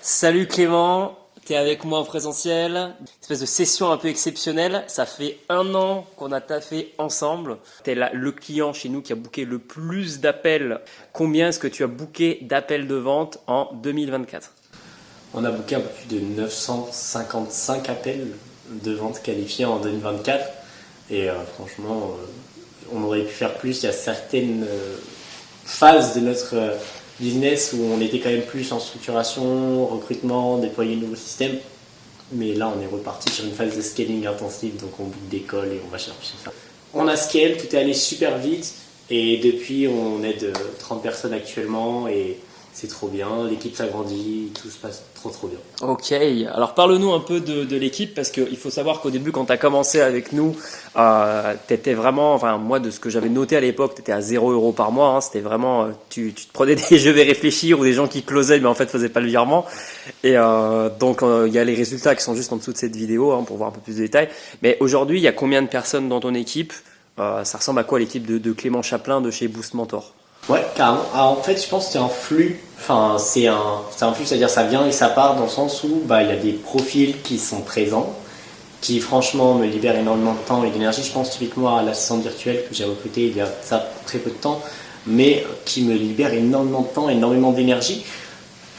Salut Clément, t'es avec moi en présentiel. Une espèce de session un peu exceptionnelle. Ça fait 1 an qu'on a taffé ensemble. T'es le client chez nous qui a booké le plus d'appels. Combien est-ce que tu as booké d'appels de vente en 2024? On a booké un peu plus de 955 appels de vente qualifiés en 2024 et franchement on aurait pu faire plus. Il y a certaines phases de notre business où on était quand même plus en structuration, recrutement, déployer de nouveaux systèmes, mais là on est reparti sur une phase de scaling intensive, donc on book des calls et on va chercher ça. On a scale, tout est allé super vite et depuis on aide 30 personnes actuellement et c'est trop bien, l'équipe s'agrandit, tout se passe trop bien. Ok, alors parle-nous un peu de l'équipe parce qu'il faut savoir qu'au début quand tu as commencé avec nous, t'étais vraiment, enfin moi de ce que j'avais noté à l'époque, t'étais à 0 € par mois, hein, c'était vraiment, tu te prenais des je vais réfléchir ou des gens qui closaient mais en fait faisaient pas le virement. Et donc il y a les résultats qui sont juste en dessous de cette vidéo hein, pour voir un peu plus de détails. Mais aujourd'hui il y a combien de personnes dans ton équipe? Ça ressemble à quoi l'équipe de Clément Chaplin de chez Boost Mentor? Ouais, carrément. Alors, en fait, je pense que c'est un flux. Enfin, c'est un flux, c'est-à-dire ça vient et ça part dans le sens où il y a des profils qui sont présents, qui franchement me libèrent énormément de temps et d'énergie. Je pense typiquement à l'assistante virtuelle que j'ai recrutée il y a ça très peu de temps, mais qui me libère énormément de temps, énormément d'énergie.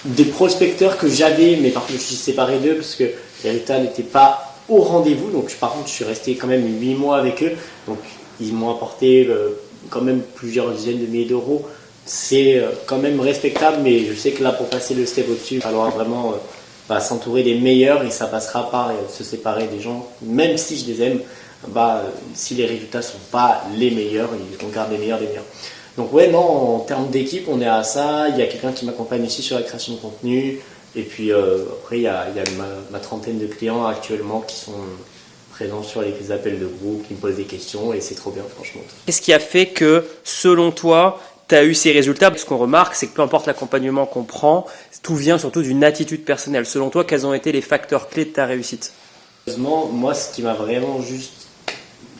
Des prospecteurs que j'avais, mais par contre je suis séparé d'eux parce que les résultats n'étaient pas au rendez-vous. Donc par contre, je suis resté quand même 8 mois avec eux. Donc ils m'ont apporté quand même plusieurs dizaines de milliers d'euros. C'est quand même respectable, mais je sais que là, pour passer le step au-dessus, il va falloir vraiment s'entourer des meilleurs et ça passera par se séparer des gens, même si je les aime, si les résultats ne sont pas les meilleurs, on garde les meilleurs des meilleurs. Donc ouais, non, en termes d'équipe, on est à ça. Il y a quelqu'un qui m'accompagne ici sur la création de contenu. Et puis après, il y a ma trentaine de clients actuellement qui sont présent sur les appels de groupe, qui me posent des questions et c'est trop bien franchement. Qu'est-ce qui a fait que, selon toi, tu as eu ces résultats? Ce qu'on remarque, c'est que peu importe l'accompagnement qu'on prend, tout vient surtout d'une attitude personnelle. Selon toi, quels ont été les facteurs clés de ta réussite? Heureusement, moi, ce qui m'a vraiment juste,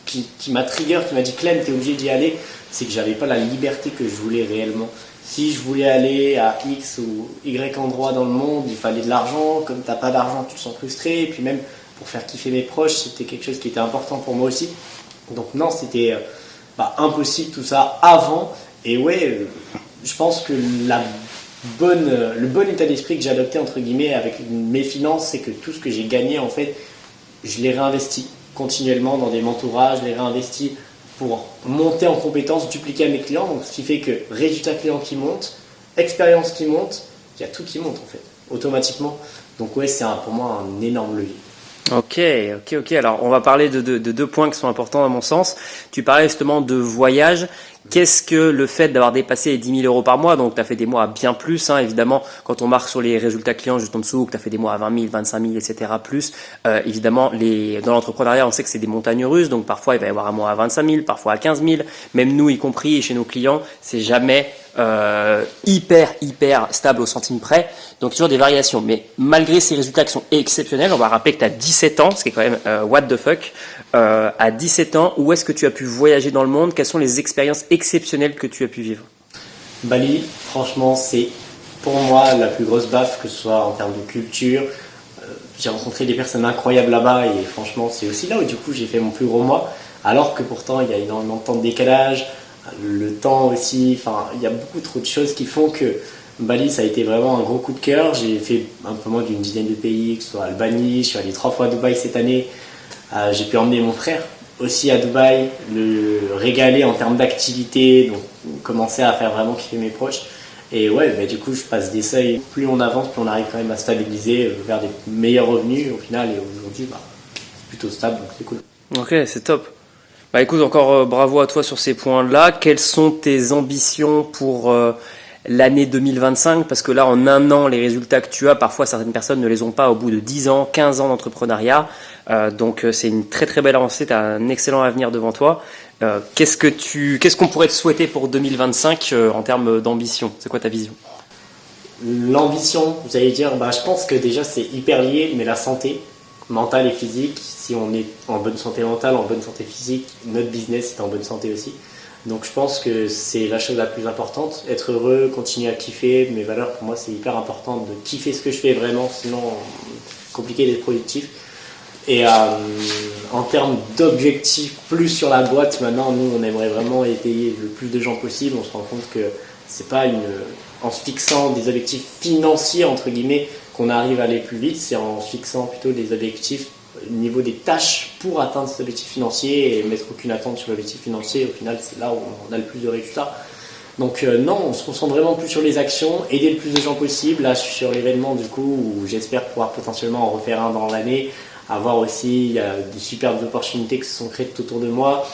qui m'a trigger, qui m'a dit Clem, t'es obligé d'y aller, c'est que j'avais pas la liberté que je voulais réellement. Si je voulais aller à X ou Y endroit dans le monde, il fallait de l'argent. Comme t'as pas d'argent, tu te sens frustré. Et puis même pour faire kiffer mes proches, c'était quelque chose qui était important pour moi aussi. Donc non, c'était impossible tout ça avant. Et ouais, je pense que le bon état d'esprit que j'ai adopté entre guillemets avec mes finances, c'est que tout ce que j'ai gagné en fait, je l'ai réinvesti continuellement dans des mentorages, je l'ai réinvesti pour monter en compétences, dupliquer à mes clients. Donc ce qui fait que résultat client qui monte, expérience qui monte, il y a tout qui monte en fait, automatiquement. Donc ouais, c'est pour moi un énorme levier. Ok. Alors, on va parler de 2 points qui sont importants à mon sens. Tu parlais justement de voyage. Qu'est-ce que le fait d'avoir dépassé les 10 000 € par mois, donc tu as fait des mois à bien plus, hein, évidemment, quand on marque sur les résultats clients juste en dessous, que tu as fait des mois à 20 000, 25 000, etc. plus, évidemment, dans l'entrepreneuriat, on sait que c'est des montagnes russes, donc parfois il va y avoir un mois à 25 000, parfois à 15 000, même nous y compris, et chez nos clients, c'est jamais hyper stable au centime près, donc toujours des variations. Mais malgré ces résultats qui sont exceptionnels, on va rappeler que tu as 17 ans, ce qui est quand même what the fuck. À 17 ans, où est-ce que tu as pu voyager dans le monde? Quelles sont les expériences exceptionnelles que tu as pu vivre? Bali, franchement, c'est pour moi la plus grosse baffe, que ce soit en termes de culture. J'ai rencontré des personnes incroyables là-bas et franchement, c'est aussi là où du coup j'ai fait mon plus gros mois. Alors que pourtant, il y a énormément de temps de décalage, le temps aussi, il y a beaucoup trop de choses qui font que Bali, ça a été vraiment un gros coup de cœur. J'ai fait un peu moins d'une dizaine de pays, que ce soit Albanie, je suis allé 3 fois à Dubaï cette année. J'ai pu emmener mon frère aussi à Dubaï, le régaler en termes d'activité, donc commencer à faire vraiment kiffer mes proches. Et ouais, du coup, je passe des seuils. Plus on avance, plus on arrive quand même à stabiliser vers des meilleurs revenus au final. Et aujourd'hui, c'est plutôt stable, donc c'est cool. Ok, c'est top. Écoute, encore bravo à toi sur ces points-là. Quelles sont tes ambitions pour l'année 2025? Parce que là, en 1 an, les résultats que tu as, parfois certaines personnes ne les ont pas au bout de 10 ans, 15 ans d'entrepreneuriat. Donc c'est une très belle avancée, tu as un excellent avenir devant toi. Qu'est-ce qu'on pourrait te souhaiter pour 2025 en termes d'ambition? C'est quoi ta vision? L'ambition, vous allez dire, je pense que déjà c'est hyper lié, mais la santé mentale et physique, si on est en bonne santé mentale, en bonne santé physique, notre business est en bonne santé aussi. Donc je pense que c'est la chose la plus importante. Être heureux, continuer à kiffer. Mes valeurs, pour moi, c'est hyper important de kiffer ce que je fais vraiment, sinon compliqué d'être productif. Et en termes d'objectifs plus sur la boîte, maintenant, nous, on aimerait vraiment étayer le plus de gens possible. On se rend compte que c'est pas en se fixant des objectifs financiers, entre guillemets, qu'on arrive à aller plus vite. C'est en se fixant plutôt des objectifs au niveau des tâches pour atteindre ces objectifs financiers et mettre aucune attente sur l'objectif financier. Au final, c'est là où on a le plus de résultats. Donc non, on se concentre vraiment plus sur les actions, aider le plus de gens possible. Là, je suis sur l'événement, du coup, où j'espère pouvoir potentiellement en refaire un dans l'année. Avoir aussi, il y a des superbes opportunités qui se sont créées tout autour de moi.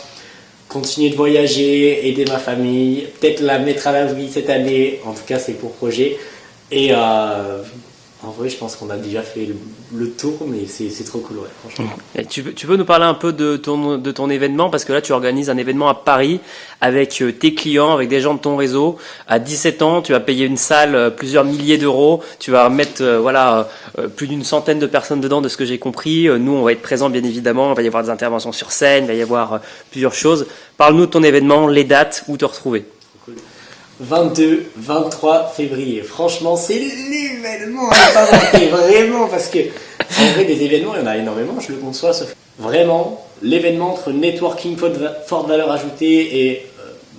Continuer de voyager, aider ma famille, peut-être la mettre à l'abri cette année, en tout cas c'est pour projet. Et en vrai, je pense qu'on a déjà fait le tour, mais c'est trop cool, ouais, franchement. Et tu peux nous parler un peu de ton événement, parce que là tu organises un événement à Paris avec tes clients, avec des gens de ton réseau. À 17 ans, tu vas payer une salle plusieurs milliers d'euros, tu vas mettre plus d'une centaine de personnes dedans de ce que j'ai compris. Nous on va être présents bien évidemment, il va y avoir des interventions sur scène, il va y avoir plusieurs choses. Parle-nous de ton événement, les dates, où te retrouver. 22, 23 février. Franchement, c'est l'événement à pas manquer, vraiment, parce que en vrai, des événements, il y en a énormément, je le conçois. Vraiment, l'événement entre networking, forte valeur ajoutée et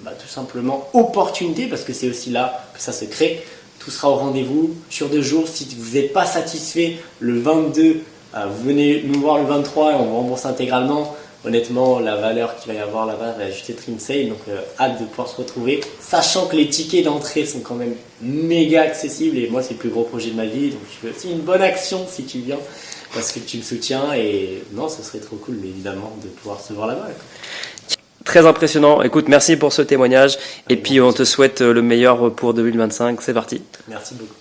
tout simplement opportunité, parce que c'est aussi là que ça se crée. Tout sera au rendez-vous sur 2 jours. Si vous n'êtes pas satisfait le 22, vous venez nous voir le 23 et on vous rembourse intégralement. Honnêtement, la valeur qu'il va y avoir là-bas va juste être insane, donc hâte de pouvoir se retrouver. Sachant que les tickets d'entrée sont quand même méga accessibles et moi c'est le plus gros projet de ma vie, donc je fais aussi une bonne action si tu viens parce que tu me soutiens et non, ce serait trop cool évidemment de pouvoir se voir là-bas. Très impressionnant. Écoute, merci pour ce témoignage et puis on te souhaite le meilleur pour 2025. C'est parti. Merci beaucoup.